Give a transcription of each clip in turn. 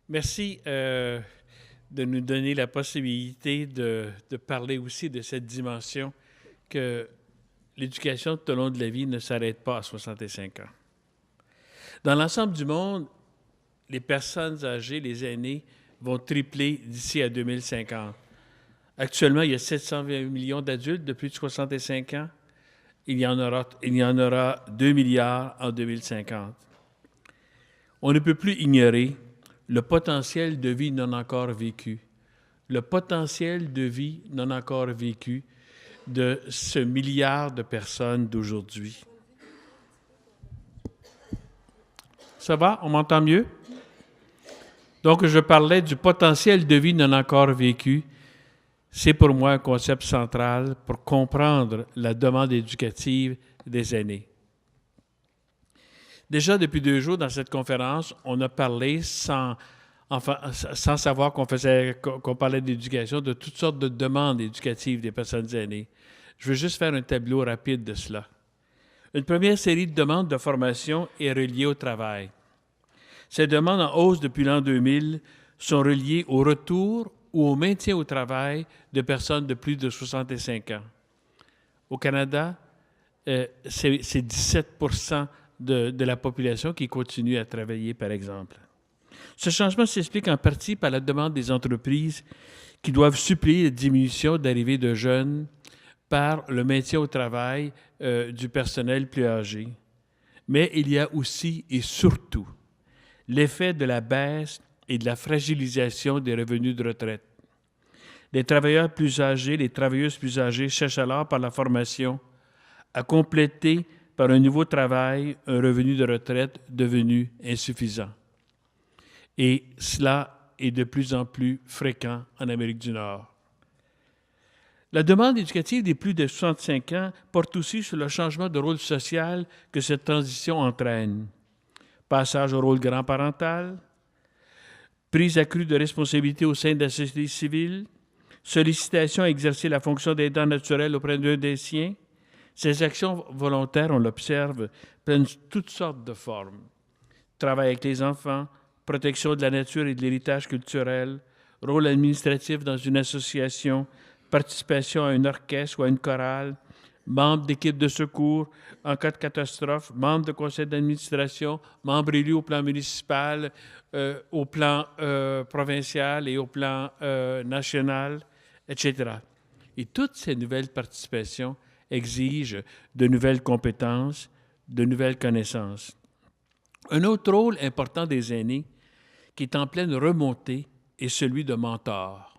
Merci de nous donner la possibilité de parler aussi de cette dimension que l'éducation tout au long de la vie ne s'arrête pas à 65 ans. Dans l'ensemble du monde, les personnes âgées, les aînés, vont tripler d'ici à 2050. Actuellement, il y a 720 millions d'adultes de plus de 65 ans. Il y en aura 2 milliards en 2050. On ne peut plus ignorer le potentiel de vie non encore vécu. Le potentiel de vie non encore vécu de ce milliard de personnes d'aujourd'hui. Ça va? On m'entend mieux? Donc, je parlais du potentiel de vie non encore vécu. C'est pour moi un concept central pour comprendre la demande éducative des aînés. Déjà, depuis 2 jours, dans cette conférence, on a parlé, sans savoir qu'on parlait d'éducation, de toutes sortes de demandes éducatives des personnes aînées. Je veux juste faire un tableau rapide de cela. Une première série de demandes de formation est reliée au travail. Ces demandes en hausse depuis l'an 2000 sont reliées au retour ou au maintien au travail de personnes de plus de 65 ans. Au Canada, c'est 17% de la population qui continue à travailler, par exemple. Ce changement s'explique en partie par la demande des entreprises qui doivent suppléer la diminution d'arrivée de jeunes par le maintien au travail du personnel plus âgé. Mais il y a aussi et surtout l'effet de la baisse et de la fragilisation des revenus de retraite. Les travailleurs plus âgés, les travailleuses plus âgées cherchent alors par la formation à compléter par un nouveau travail un revenu de retraite devenu insuffisant. Et cela est de plus en plus fréquent en Amérique du Nord. La demande éducative des plus de 65 ans porte aussi sur le changement de rôle social que cette transition entraîne. Passage au rôle grand-parental, prise accrue de responsabilités au sein de la société civile, sollicitation à exercer la fonction d'aidant naturel auprès d'un des siens. Ces actions volontaires, on l'observe, prennent toutes sortes de formes. Travail avec les enfants, protection de la nature et de l'héritage culturel, rôle administratif dans une association, participation à un orchestre ou à une chorale, membre d'équipe de secours en cas de catastrophe, membre de conseil d'administration, membre élu au plan municipal, au plan provincial et au plan national, etc. Et toutes ces nouvelles participations exigent de nouvelles compétences, de nouvelles connaissances. Un autre rôle important des aînés, qui est en pleine remontée, est celui de mentor.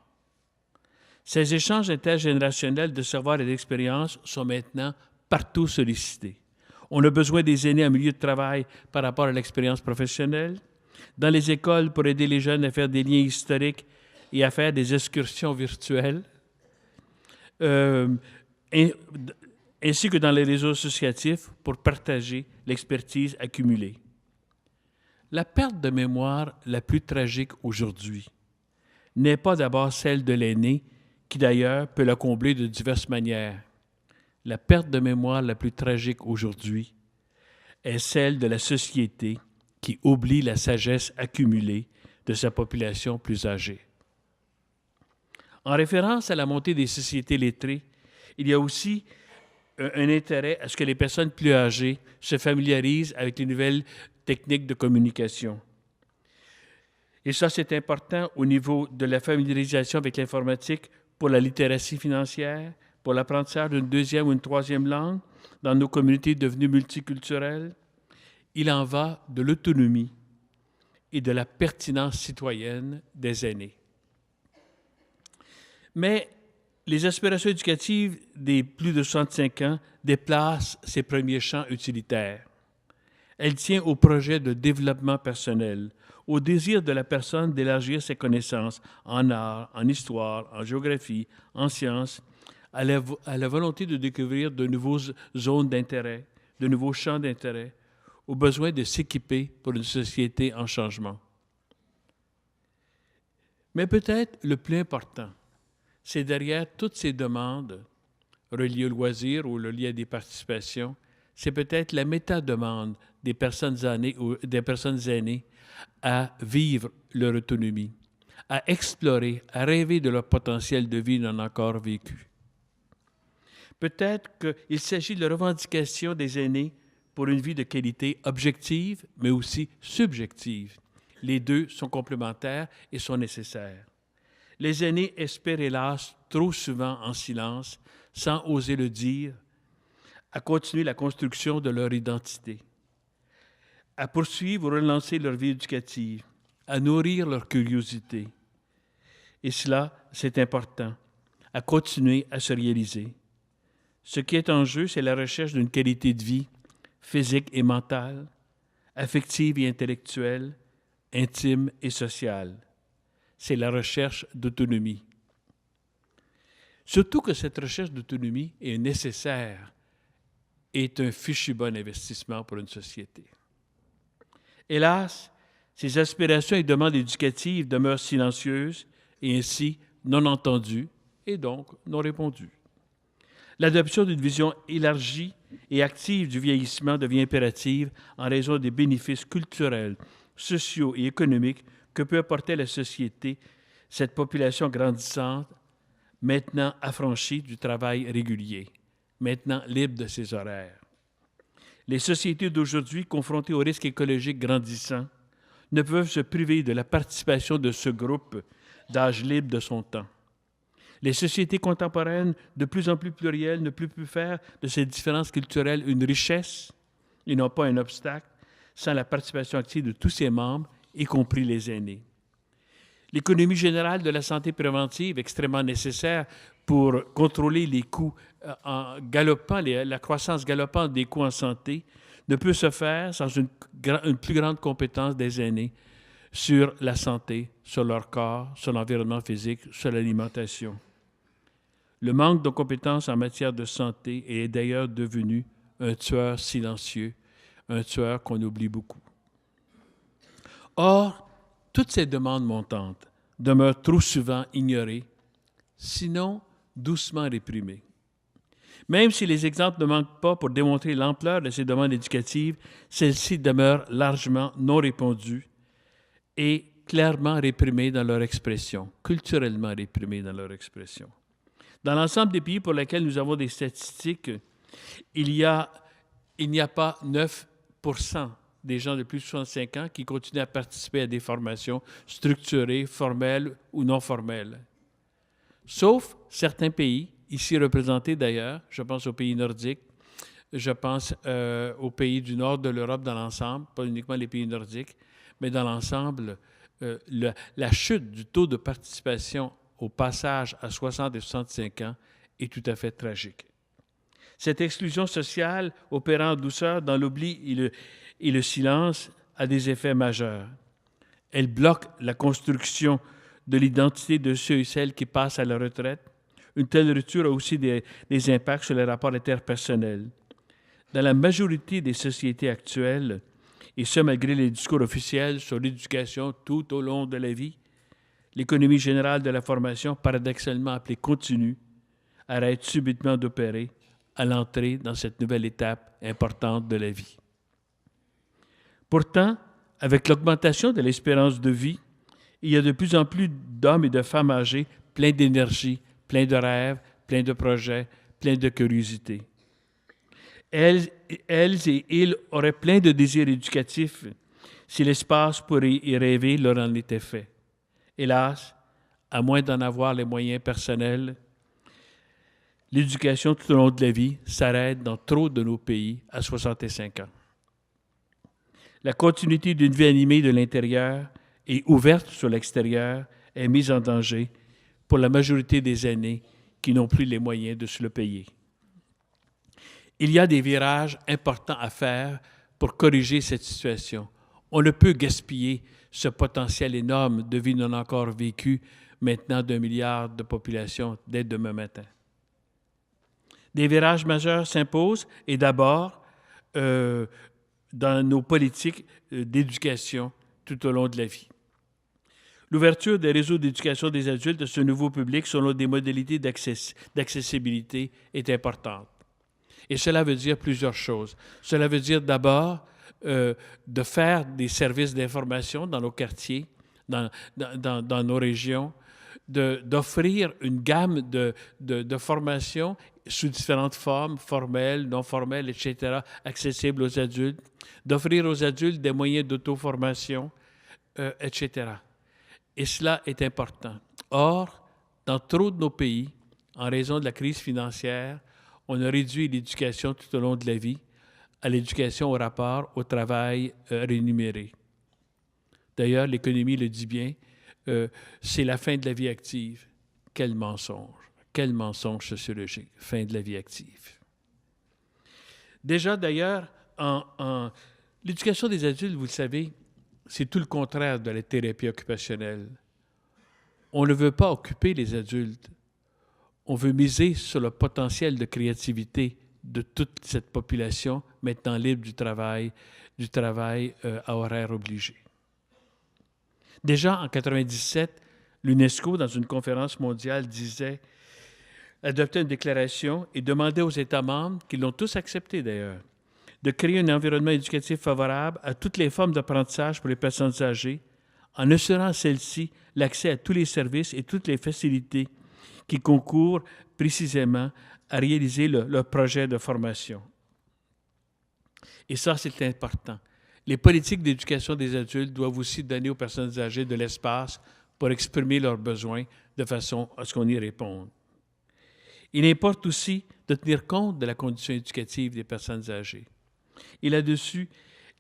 Ces échanges intergénérationnels de savoir et d'expérience sont maintenant partout sollicités. On a besoin des aînés en milieu de travail par rapport à l'expérience professionnelle, dans les écoles pour aider les jeunes à faire des liens historiques et à faire des excursions virtuelles, ainsi que dans les réseaux associatifs pour partager l'expertise accumulée. La perte de mémoire la plus tragique aujourd'hui n'est pas d'abord celle de l'aîné, qui d'ailleurs peut la combler de diverses manières. La perte de mémoire la plus tragique aujourd'hui est celle de la société qui oublie la sagesse accumulée de sa population plus âgée. En référence à la montée des sociétés lettrées, il y a aussi un intérêt à ce que les personnes plus âgées se familiarisent avec les nouvelles techniques de communication. Et ça, c'est important au niveau de la familiarisation avec l'informatique pour la littératie financière, pour l'apprentissage d'une deuxième ou une troisième langue dans nos communautés devenues multiculturelles. Il en va de l'autonomie et de la pertinence citoyenne des aînés. Mais les aspirations éducatives des plus de 65 ans déplacent ses premiers champs utilitaires. Elle tient au projet de développement personnel, au désir de la personne d'élargir ses connaissances en art, en histoire, en géographie, en sciences, à la volonté de découvrir de nouvelles zones d'intérêt, de nouveaux champs d'intérêt, au besoin de s'équiper pour une société en changement. Mais peut-être le plus important, c'est derrière toutes ces demandes reliées au loisir ou reliées à des participations, c'est peut-être la méta-demande des personnes aînées à vivre leur autonomie, à explorer, à rêver de leur potentiel de vie non encore vécu. Peut-être qu'il s'agit de la revendication des aînés pour une vie de qualité objective, mais aussi subjective. Les deux sont complémentaires et sont nécessaires. Les aînés espèrent, hélas, trop souvent en silence, sans oser le dire, à continuer la construction de leur identité, à poursuivre ou relancer leur vie éducative, à nourrir leur curiosité. Et cela, c'est important, à continuer à se réaliser. Ce qui est en jeu, c'est la recherche d'une qualité de vie physique et mentale, affective et intellectuelle, intime et sociale. C'est la recherche d'autonomie. Surtout que cette recherche d'autonomie est nécessaire, est un fichu bon investissement pour une société. Hélas, ces aspirations et demandes éducatives demeurent silencieuses et ainsi non entendues et donc non répondues. L'adoption d'une vision élargie et active du vieillissement devient impérative en raison des bénéfices culturels, sociaux et économiques que peut apporter à la société cette population grandissante, maintenant affranchie du travail régulier, maintenant libre de ses horaires. Les sociétés d'aujourd'hui, confrontées aux risques écologiques grandissants, ne peuvent se priver de la participation de ce groupe d'âge libre de son temps. Les sociétés contemporaines, de plus en plus plurielles, ne peuvent plus faire de ces différences culturelles une richesse et non pas un obstacle, sans la participation active de tous ses membres, y compris les aînés. L'économie générale de la santé préventive, extrêmement nécessaire pour contrôler les coûts galopants, la croissance galopante des coûts en santé, ne peut se faire sans une plus grande compétence des aînés sur la santé, sur leur corps, sur l'environnement physique, sur l'alimentation. Le manque de compétences en matière de santé est d'ailleurs devenu un tueur silencieux, un tueur qu'on oublie beaucoup. Or, toutes ces demandes montantes demeurent trop souvent ignorées, sinon doucement réprimées. Même si les exemples ne manquent pas pour démontrer l'ampleur de ces demandes éducatives, celles-ci demeurent largement non répondues et clairement réprimées dans leur expression, culturellement réprimées dans leur expression. Dans l'ensemble des pays pour lesquels nous avons des statistiques, il n'y a pas 9% des gens de plus de 65 ans qui continuent à participer à des formations structurées, formelles ou non formelles. Sauf certains pays, ici représentés d'ailleurs, je pense aux pays nordiques, je pense aux pays du nord de l'Europe dans l'ensemble, pas uniquement les pays nordiques, mais dans l'ensemble, la chute du taux de participation au passage à 60 et 65 ans est tout à fait tragique. Cette exclusion sociale opérant en douceur dans l'oubli et le silence a des effets majeurs. Elle bloque la construction de l'identité de ceux et celles qui passent à la retraite. Une telle rupture a aussi des impacts sur les rapports interpersonnels. Dans la majorité des sociétés actuelles, et ce malgré les discours officiels sur l'éducation tout au long de la vie, l'économie générale de la formation, paradoxalement appelée continue, arrête subitement d'opérer à l'entrée dans cette nouvelle étape importante de la vie. Pourtant, avec l'augmentation de l'espérance de vie, il y a de plus en plus d'hommes et de femmes âgés pleins d'énergie, pleins de rêves, pleins de projets, pleins de curiosité. Elles et ils auraient plein de désirs éducatifs si l'espace pour y rêver leur en était fait. Hélas, à moins d'en avoir les moyens personnels, l'éducation tout au long de la vie s'arrête dans trop de nos pays à 65 ans. La continuité d'une vie animée de l'intérieur et ouverte sur l'extérieur est mise en danger pour la majorité des aînés qui n'ont plus les moyens de se le payer. Il y a des virages importants à faire pour corriger cette situation. On ne peut gaspiller ce potentiel énorme de vie non encore vécue maintenant d'1 milliard de population dès demain matin. Des virages majeurs s'imposent et d'abord dans nos politiques d'éducation tout au long de la vie. L'ouverture des réseaux d'éducation des adultes à ce nouveau public selon des modalités d'accessibilité est importante. Et cela veut dire plusieurs choses. Cela veut dire d'abord de faire des services d'information dans nos quartiers, dans nos régions, d'offrir une gamme de formations sous différentes formes, formelles, non formelles, etc., accessibles aux adultes, d'offrir aux adultes des moyens d'auto-formation, etc. Et cela est important. Or, dans trop de nos pays, en raison de la crise financière, on a réduit l'éducation tout au long de la vie à l'éducation au rapport au travail rémunéré. D'ailleurs, l'économie le dit bien, c'est la fin de la vie active. Quel mensonge sociologique, fin de la vie active. Déjà, d'ailleurs, l'éducation des adultes, vous le savez, c'est tout le contraire de la thérapie occupationnelle. On ne veut pas occuper les adultes. On veut miser sur le potentiel de créativité de toute cette population maintenant libre du travail à horaire obligé. Déjà en 1997, l'UNESCO, dans une conférence mondiale, adoptait une déclaration et demandait aux États membres, qui l'ont tous accepté d'ailleurs, de créer un environnement éducatif favorable à toutes les formes d'apprentissage pour les personnes âgées, en assurant à celles-ci l'accès à tous les services et toutes les facilités qui concourent précisément à réaliser leur projet de formation. Et ça, c'est important. Les politiques d'éducation des adultes doivent aussi donner aux personnes âgées de l'espace pour exprimer leurs besoins de façon à ce qu'on y réponde. Il importe aussi de tenir compte de la condition éducative des personnes âgées. Et là-dessus,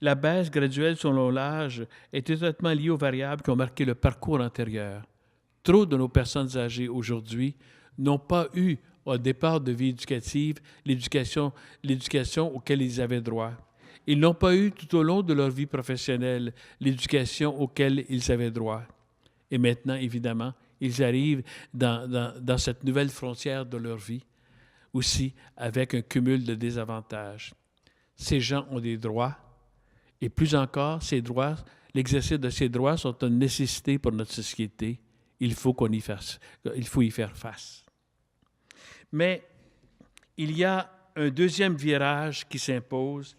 la baisse graduelle selon l'âge est étroitement liée aux variables qui ont marqué le parcours antérieur. Trop de nos personnes âgées aujourd'hui n'ont pas eu, au départ de vie éducative, l'éducation auquel ils avaient droit. Ils n'ont pas eu tout au long de leur vie professionnelle l'éducation auquel ils avaient droit. Et maintenant, évidemment, ils arrivent dans cette nouvelle frontière de leur vie, aussi avec un cumul de désavantages. Ces gens ont des droits, et plus encore, ces droits, l'exercice de ces droits sont une nécessité pour notre société. Il faut y faire face. Mais il y a un deuxième virage qui s'impose.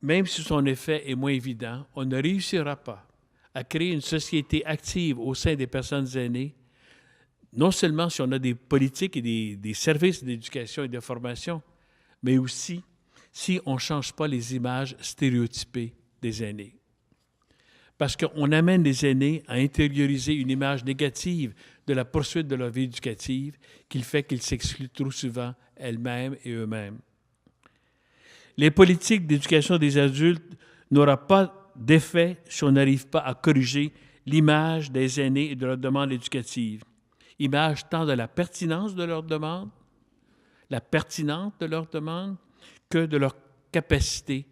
Même si son effet est moins évident, on ne réussira pas à créer une société active au sein des personnes aînées, non seulement si on a des politiques et des services d'éducation et de formation, mais aussi si on ne change pas les images stéréotypées des aînés. Parce qu'on amène les aînés à intérioriser une image négative de la poursuite de leur vie éducative qui fait qu'ils s'excluent trop souvent elles-mêmes et eux-mêmes. Les politiques d'éducation des adultes n'auront pas d'effet si on n'arrive pas à corriger l'image des aînés et de leur demande éducative. Image tant de la pertinence de leur demande, que de leur capacité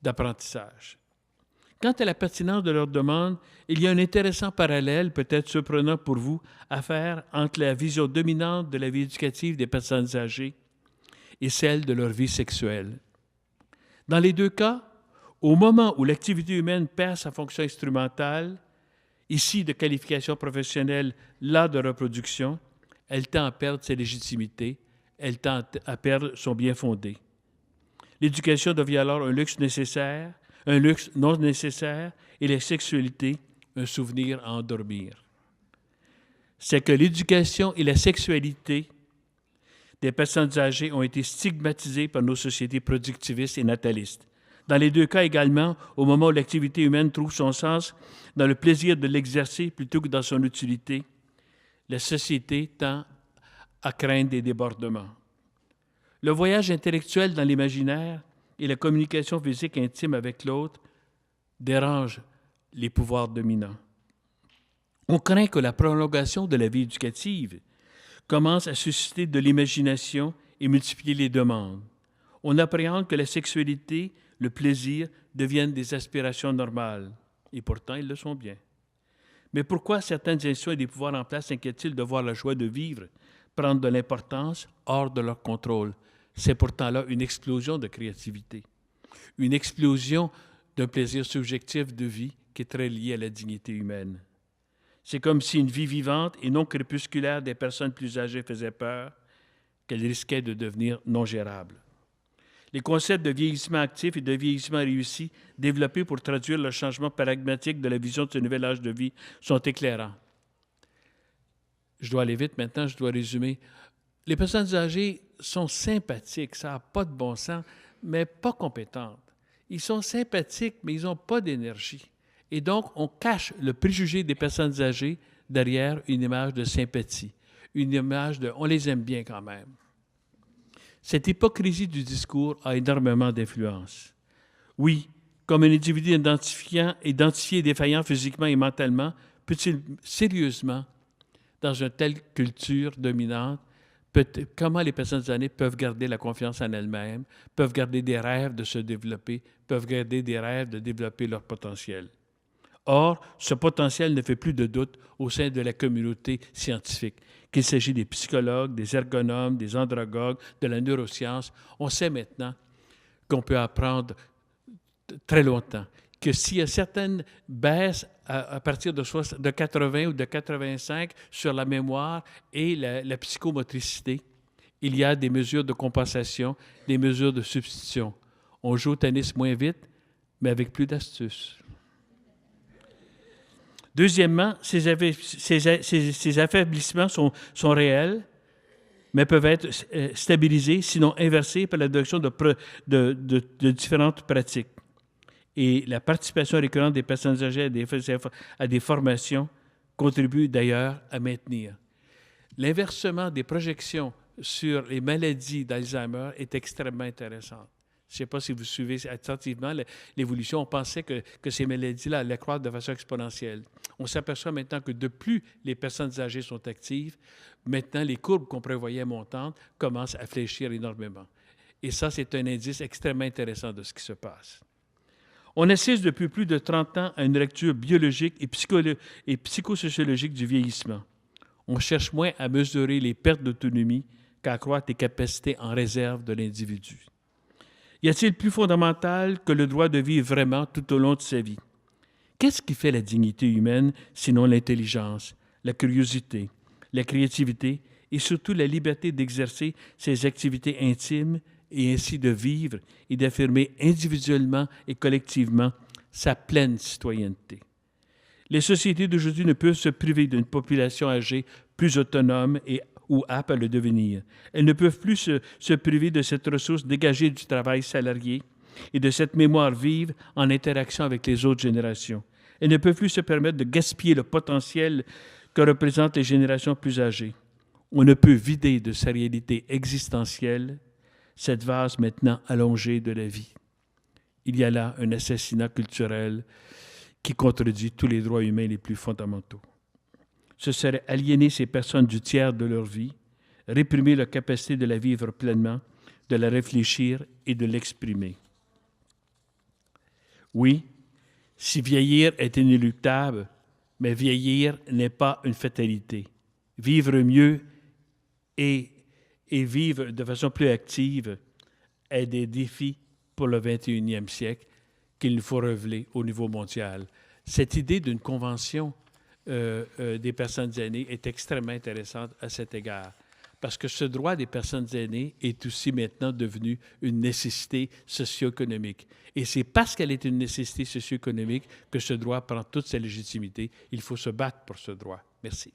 d'apprentissage. Quant à la pertinence de leur demande, il y a un intéressant parallèle, peut-être surprenant pour vous, à faire entre la vision dominante de la vie éducative des personnes âgées et celle de leur vie sexuelle. Dans les deux cas, au moment où l'activité humaine perd sa fonction instrumentale, ici de qualification professionnelle, là de reproduction, elle tend à perdre sa légitimité, elle tend à perdre son bien fondé. L'éducation devient alors un luxe nécessaire, un luxe non nécessaire, et la sexualité, un souvenir à endormir. C'est que l'éducation et la sexualité des personnes âgées ont été stigmatisées par nos sociétés productivistes et natalistes. Dans les deux cas également, au moment où l'activité humaine trouve son sens dans le plaisir de l'exercer plutôt que dans son utilité, la société tend à craindre des débordements. Le voyage intellectuel dans l'imaginaire et la communication physique intime avec l'autre dérangent les pouvoirs dominants. On craint que la prolongation de la vie éducative commence à susciter de l'imagination et multiplier les demandes. On appréhende que la sexualité, le plaisir, deviennent des aspirations normales. Et pourtant, ils le sont bien. Mais pourquoi certaines institutions et des pouvoirs en place s'inquiètent-ils de voir la joie de vivre prendre de l'importance hors de leur contrôle? C'est pourtant là une explosion de créativité, une explosion d'un plaisir subjectif de vie qui est très lié à la dignité humaine. C'est comme si une vie vivante et non crépusculaire des personnes plus âgées faisait peur, qu'elle risquait de devenir non gérable. Les concepts de vieillissement actif et de vieillissement réussi, développés pour traduire le changement paradigmatique de la vision de ce nouvel âge de vie, sont éclairants. Je dois aller vite maintenant, je dois résumer. Les personnes âgées sont sympathiques, ça n'a pas de bon sens, mais pas compétentes. Ils sont sympathiques, mais ils n'ont pas d'énergie. Et donc, on cache le préjugé des personnes âgées derrière une image de sympathie, une image de « on les aime bien quand même ». Cette hypocrisie du discours a énormément d'influence. Oui, comme un individu identifié et défaillant physiquement et mentalement, peut-il sérieusement, dans une telle culture dominante, comment les personnes âgées peuvent garder la confiance en elles-mêmes, peuvent garder des rêves de se développer, peuvent garder des rêves de développer leur potentiel. Or, ce potentiel ne fait plus de doute au sein de la communauté scientifique. Qu'il s'agit des psychologues, des ergonomes, des andragogues, de la neuroscience, on sait maintenant qu'on peut apprendre très longtemps que s'il y a certaines baisses à partir de 80 ou de 85 sur la mémoire et la psychomotricité, il y a des mesures de compensation, des mesures de substitution. On joue au tennis moins vite, mais avec plus d'astuces. Deuxièmement, ces affaiblissements sont réels, mais peuvent être stabilisés, sinon inversés, par l'adoption de différentes pratiques. Et la participation récurrente des personnes âgées à des formations contribue d'ailleurs à maintenir. L'inversement des projections sur les maladies d'Alzheimer est extrêmement intéressant. Je ne sais pas si vous suivez attentivement l'évolution. On pensait que ces maladies-là allaient croître de façon exponentielle. On s'aperçoit maintenant que de plus les personnes âgées sont actives, maintenant les courbes qu'on prévoyait montantes commencent à fléchir énormément. Et ça, c'est un indice extrêmement intéressant de ce qui se passe. On assiste depuis plus de 30 ans à une lecture biologique et psychosociologique du vieillissement. On cherche moins à mesurer les pertes d'autonomie qu'à accroître les capacités en réserve de l'individu. Y a-t-il plus fondamental que le droit de vivre vraiment tout au long de sa vie? Qu'est-ce qui fait la dignité humaine, sinon l'intelligence, la curiosité, la créativité et surtout la liberté d'exercer ses activités intimes et ainsi de vivre et d'affirmer individuellement et collectivement sa pleine citoyenneté? Les sociétés d'aujourd'hui ne peuvent se priver d'une population âgée plus autonome ou apte à le devenir. Elles ne peuvent plus se priver de cette ressource dégagée du travail salarié et de cette mémoire vive en interaction avec les autres générations. Elles ne peuvent plus se permettre de gaspiller le potentiel que représentent les générations plus âgées. On ne peut vider de sa réalité existentielle cette vase maintenant allongée de la vie. Il y a là un assassinat culturel qui contredit tous les droits humains les plus fondamentaux. Ce serait aliéner ces personnes du tiers de leur vie, réprimer leur capacité de la vivre pleinement, de la réfléchir et de l'exprimer. Oui, si vieillir est inéluctable, mais vieillir n'est pas une fatalité. Vivre mieux et vivre de façon plus active est des défis pour le 21e siècle qu'il nous faut relever au niveau mondial. Cette idée d'une convention des personnes aînées est extrêmement intéressante à cet égard, parce que ce droit des personnes aînées est aussi maintenant devenu une nécessité socio-économique. Et c'est parce qu'elle est une nécessité socio-économique que ce droit prend toute sa légitimité. Il faut se battre pour ce droit. Merci.